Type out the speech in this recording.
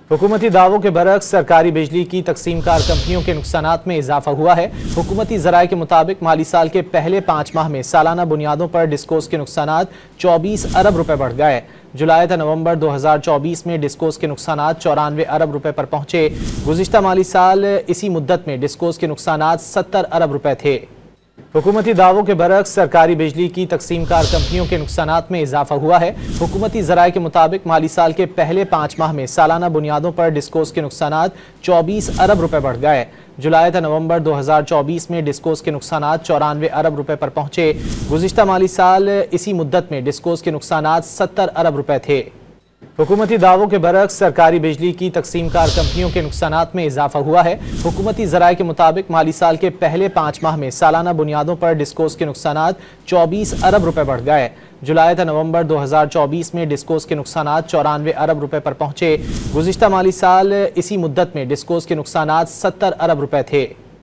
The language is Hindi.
हुकूमती दावों के बरक्स सरकारी बिजली की तकसीमकार कंपनियों के नुकसानात में इजाफा हुआ है। हुकूमती ज़राए के मुताबिक माली साल के पहले 5 माह में सालाना बुनियादों पर डिस्कोस के नुकसानात 24 अरब रुपए बढ़ गए। जुलाई से नवंबर 2024 में डिस्कोस के नुकसानात 94 अरब रुपए पर पहुंचे। गुज़िश्ता माली साल इसी मुद्दत में डिस्कोस के नुकसानात 70 अरब रुपए थे। हुकूमती दावों के बरक्स सरकारी बिजली की तकसीमकार कंपनियों के नुकसानात में इजाफा हुआ है। हुकूमती ज़राए के मुताबिक माली साल के पहले 5 माह में सालाना बुनियादों पर डिस्कोस के नुकसानात 24 अरब रुपए बढ़ गए। जुलाई से नवंबर 2024 में डिस्कोस के नुकसानात 94 अरब रुपए पर पहुंचे। गुज़िश्ता माली साल इसी मुद्दत में डिस्कोस के नुकसानात 70 अरब रुपए थे। हुकूमती दावों के बरक्स सरकारी बिजली की तकसीमकार कंपनियों के नुकसानात में इजाफा हुआ है। हुकूमती ज़राए के मुताबिक माली साल के पहले 5 माह में सालाना बुनियादों पर डिस्कोस के नुकसानात 24 अरब रुपए बढ़ गए। जुलाई से नवंबर 2024 में डिस्कोस के नुकसानात 94 अरब रुपए पर पहुंचे। गुज़िश्ता माली साल इसी मुद्दत में डिस्कोस के नुकसानात 70 अरब रुपए थे।